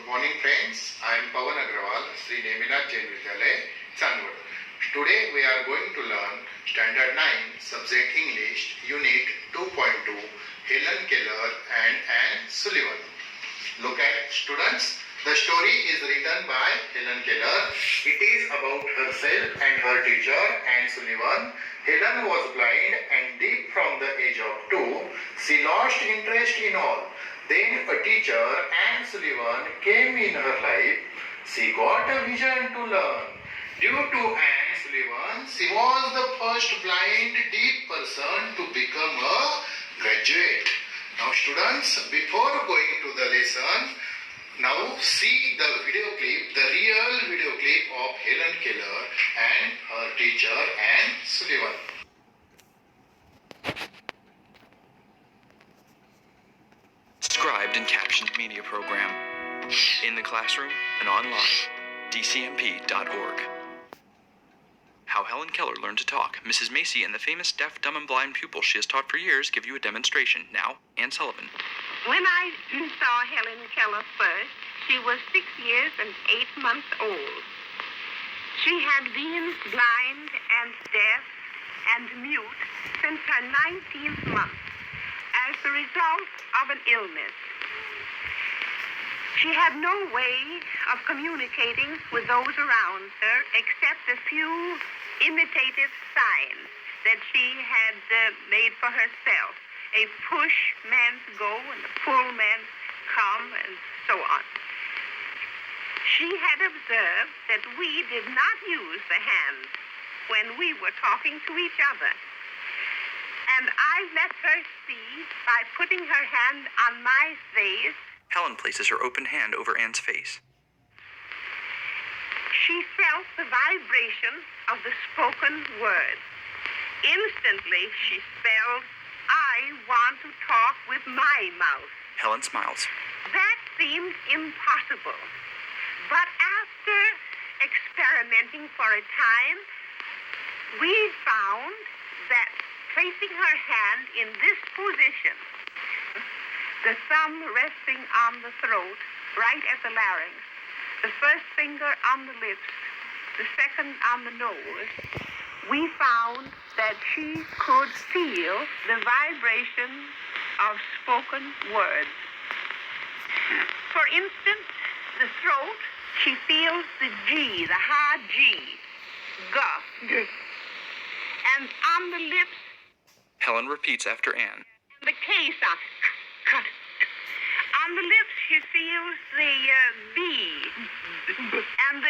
morning friends, I am Pawan Agrawal, Sri Neminath Jain Vidyalaya, Chanwad. Today we are going to learn Standard 9, Subject English, Unit 2.2, Hellen, Keller and Anne Sullivan. Look at students, the story is written by Hellen Keller. It is about herself and her teacher Anne Sullivan. Hellen was blind and deaf from the age of 2. She lost interest in all. Then a teacher, Anne Sullivan, came in her life. She got a vision to learn. Due to Anne Sullivan, she was the first blind deaf person to become a graduate. Now students, before going to the lesson, now see the video clip, the real video clip of Hellen Keller and her teacher Anne Sullivan. Described and captioned media program. In the classroom and online. dcmp.org. How Hellen Keller learned to talk. Mrs. Macy and the famous deaf, dumb, and blind pupil she has taught for years give you a demonstration. Now, Anne Sullivan. When I saw Hellen Keller first, she was 6 years and 8 months old. She had been blind and deaf and mute since her 19th month as the result of an illness. She had no way of communicating with those around her except a few imitative signs that she had made for herself. A push meant go and a pull meant come and so on. She had observed that we did not use the hands when we were talking to each other. And I let her see by putting her hand on my face. Hellen places her open hand over Anne's face. She felt the vibration of the spoken word. Instantly, she spelled, "I want to talk with my mouth." Hellen smiles. That seemed impossible. But after experimenting for a time, we found that placing her hand in this position, the thumb resting on the throat, right at the larynx, the first finger on the lips, the second on the nose, we found that she could feel the vibration of spoken words. For instance, the throat, she feels the G, the hard G, G. And on the lips, Hellen repeats after Anne. the K sound. On the lips, she feels the B and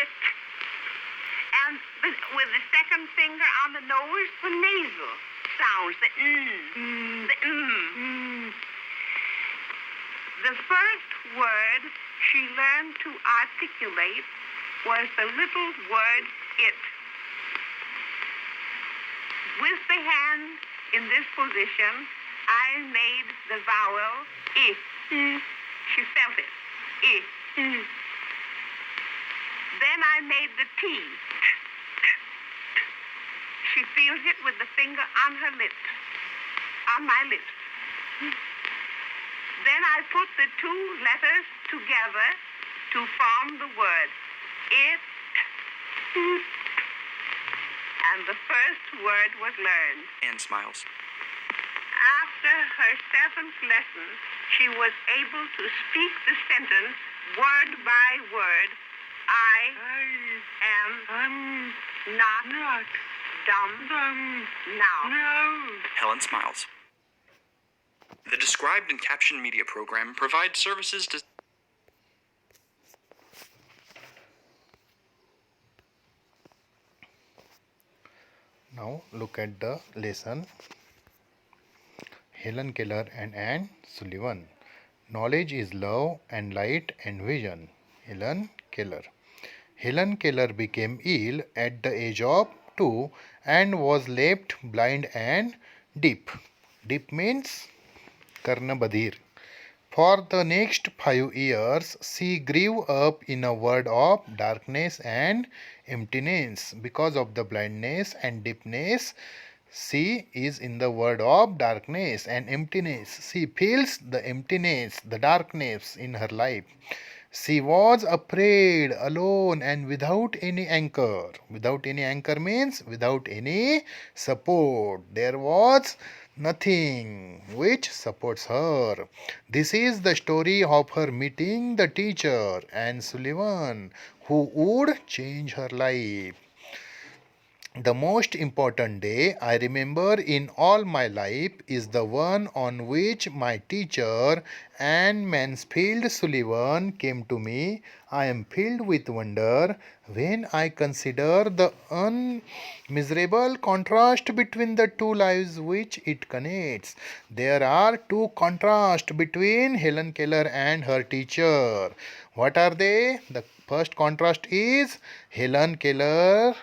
with the second finger on the nose, the nasal sounds, the the The first word she learned to articulate was the little word it. With the hand in this position, I made the vowel I. She felt it. I. Then I made the T. She feels it with the finger on her lips, on my lips. Then I put the two letters together to form the word it. And the first word was learned. Anne smiles. After her 7th lesson, she was able to speak the sentence word by word. I am not dumb now. Hellen smiles. The described and captioned media program provides services to... Now look at the lesson. Hellen Keller and Anne Sullivan. Knowledge is love and light and vision. Hellen Keller. Hellen Keller became ill at the age of 2 and was left blind and deaf. Deaf means karnabadhir. For the next 5 years, she grew up in a world of darkness and emptiness. Because of the blindness and deafness, she is in the world of darkness and emptiness. She feels the emptiness, the darkness in her life. She was afraid, alone, and without any anchor. Without any anchor means without any support. There was nothing which supports her. This is the story of her meeting the teacher and Sullivan, who would change her life. The most important day I remember in all my life is the one on which my teacher and Mansfield Sullivan came to me. I am filled with wonder when I consider the unmiserable contrast between the two lives which it connects. There are two contrasts between Helen Keller and her teacher. What are they? The first contrast is Helen Keller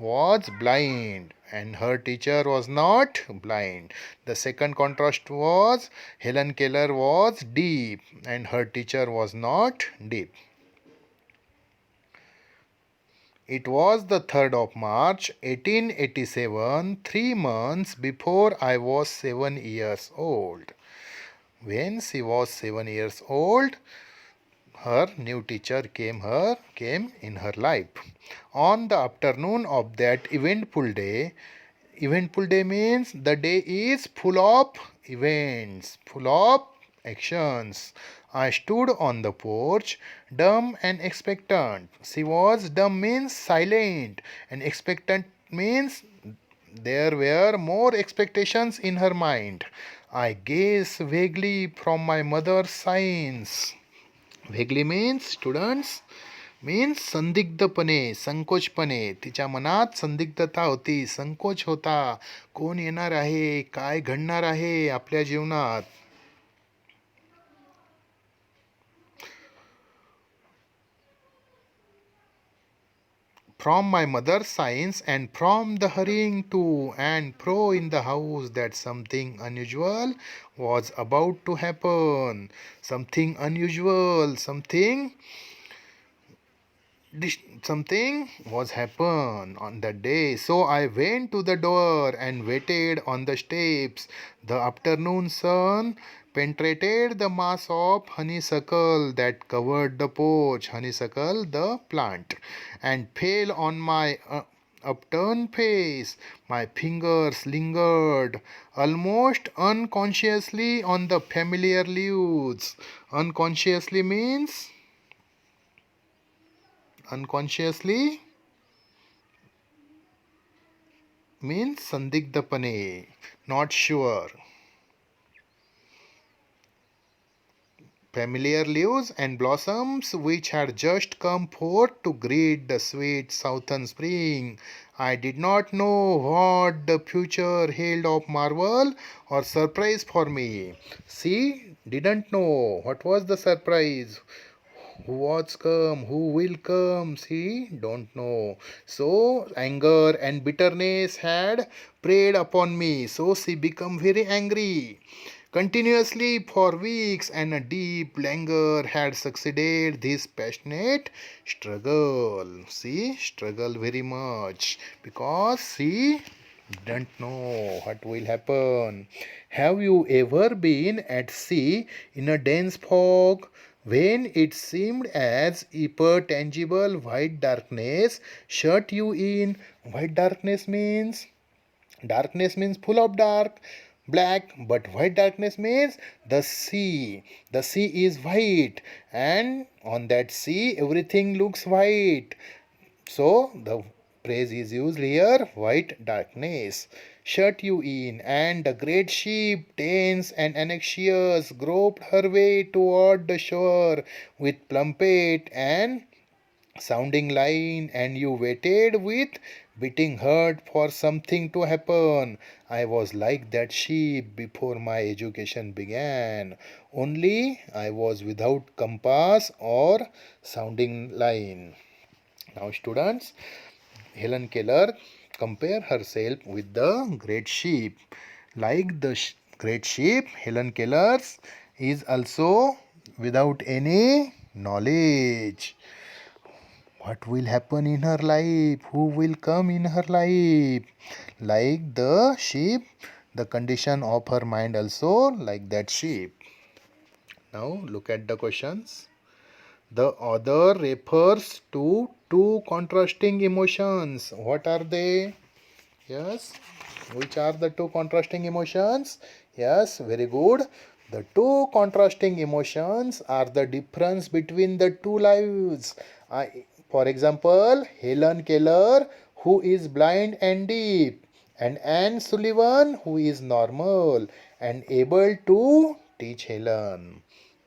was blind and her teacher was not blind. The second contrast was Helen Keller was deep and her teacher was not deep. It was the 3rd of March 1887, 3 months before I was 7 years old. When she was 7 years old, her new teacher came in her life. On the afternoon of that eventful day means the day is full of events, full of actions. I stood on the porch, dumb and expectant. She was dumb means silent, and expectant means there were more expectations in her mind. I gazed vaguely from my mother's signs. वेगळी means students means संदिग्धपणे संकोचपणे तिच्या मनात संदिग्धता होती संकोच होता कोण येणार आहे काय घडणार आहे आपल्या जीवनात from my mother's signs and from the hurrying to and fro in the house that something unusual was about to happen. Something unusual, something was happen on that day. So I went to the door and waited on the steps. The afternoon sun penetrated the mass of honeysuckle that covered the porch, honeysuckle the plant, and fell on my upturned face. My fingers lingered almost unconsciously on the familiar leaves. Unconsciously means unconsciously means संदिग्धपणे, not sure. Familiar leaves and blossoms which had just come forth to greet the sweet southern spring. I did not know what the future held of marvel or surprise for me. She didn't know what was the surprise. Who was come, who will come, she don't know. So anger and bitterness had preyed upon me. So she became very angry continuously for weeks, and a deep languor had succeeded this passionate struggle. She struggled very much because she didn't know what will happen. Have you ever been at sea in a dense fog when it seemed as if a tangible white darkness shut you in? White darkness means full of dark black, but white darkness means the sea is white, and on that sea everything looks white. So the phrase is used here, white darkness shut you in, and the great ship, tense and anxious, groped her way toward the shore with plummet and sounding line, and you waited with beating heart for something to happen. I was like that sheep before my education began, only I was without compass or sounding line. Now students, Helen Keller compare herself with the great sheep. Like the great sheep, Helen Keller is also without any knowledge. What will happen in her life? Who will come in her life? Like the sheep, the condition of her mind also like that sheep. Now look at the questions. The other refers to two contrasting emotions. What are they? Yes. Which are the two contrasting emotions? Yes, very good. The two contrasting emotions are the difference between the two lives. For example, Helen Keller, who is blind and deaf, and Anne Sullivan, who is normal and able to teach Helen.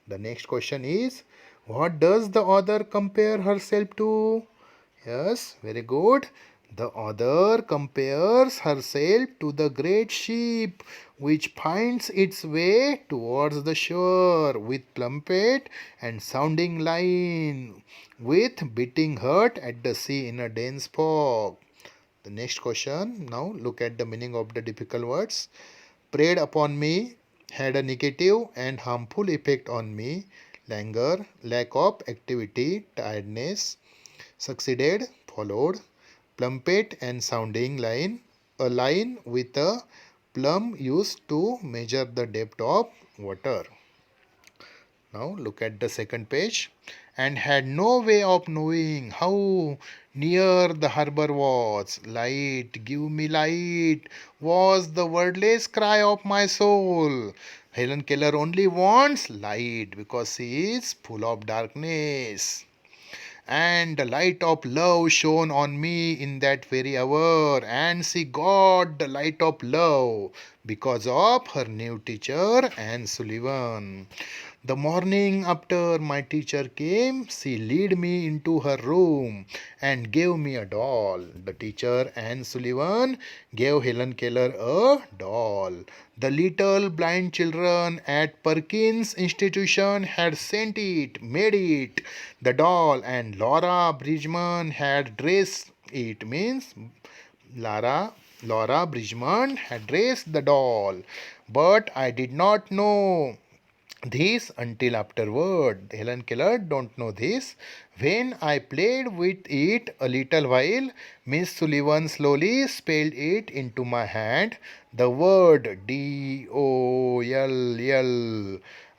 The next question is, what does the author compare herself to? Yes, very good. The author compares herself to the great ship which finds its way towards the shore with plumpet and sounding line, with beating heart at the sea in a dense fog. The next question, now look at the meaning of the difficult words. Preyed upon me, had a negative and harmful effect on me. Languor, lack of activity, tiredness. Succeeded, followed. Plumpet and sounding line, a line with a plumb used to measure the depth of water. Now look at the second page. And had no way of knowing how near the harbor was. Light, give me light, was the wordless cry of my soul. Helen Keller only wants light because she is full of darkness. And the light of love shone on me in that very hour, and she got the light of love because of her new teacher, Anne Sullivan. The morning after my teacher came, she led me into her room and gave me a doll. The teacher, Anne Sullivan, gave Helen Keller a doll. The little blind children at Perkins Institution had sent it, made it, the doll, and Laura Bridgman had dressed it. Means Laura Bridgman had dressed the doll, but I did not know this until afterward. Helen Keller don't know this. When I played with it a little while, Miss Sullivan slowly spelled it into my hand, the word DOLL.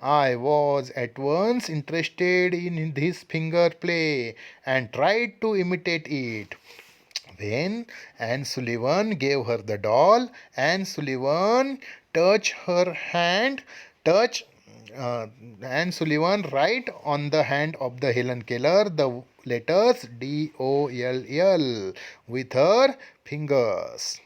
I was at once interested in this finger play and tried to imitate it. When Anne Sullivan gave her the doll, Anne Sullivan touched her hand, touch Anne Sullivan right on the hand of the Helen Keller the letters DOLL with her fingers.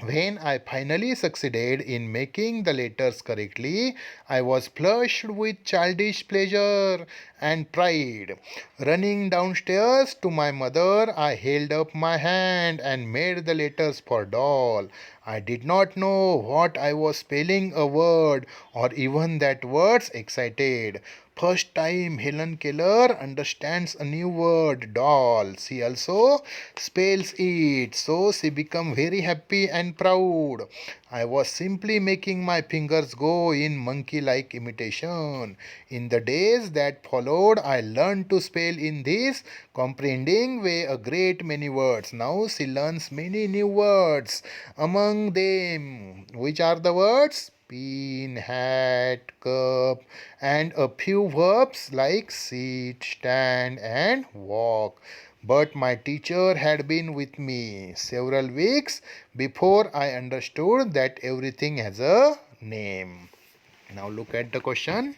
When I finally succeeded in making the letters correctly, I was flushed with childish pleasure and pride. Running downstairs to my mother, I held up my hand and made the letters for doll. I did not know what I was spelling a word or even that words excited. First time Helen Keller understands a new word, doll. She also spells it, so she become very happy and proud. I was simply making my fingers go in monkey-like imitation. In the days that followed, I learned to spell in this comprehending way a great many words. Now she learns many new words. Among them, which are the words? Pin, hat, cup, and a few verbs like sit, stand, and walk. But my teacher had been with me several weeks before I understood that everything has a name. Now look at the question.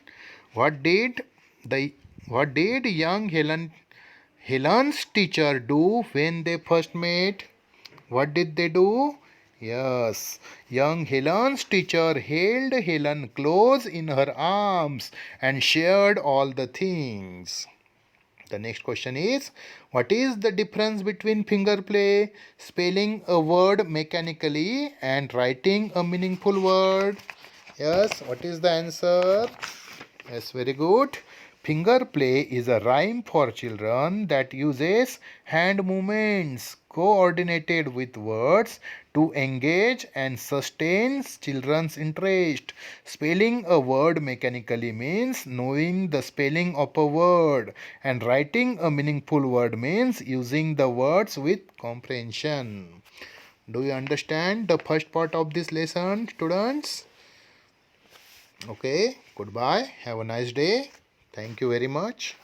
What did the what did young Helen's teacher do when they first met? What did they do? Yes, young Helen's teacher held Helen close in her arms and shared all the things. The next question is, what is the difference between finger play, spelling a word mechanically, and writing a meaningful word? Yes, what is the answer? Yes, very good. Finger play is a rhyme for children that uses hand movements coordinated with words to engage and sustain children's interest. Spelling a word mechanically means knowing the spelling of a word, and writing a meaningful word means using the words with comprehension. Do you understand the first part of this lesson, students? Okay, goodbye. Have a nice day. Thank you very much.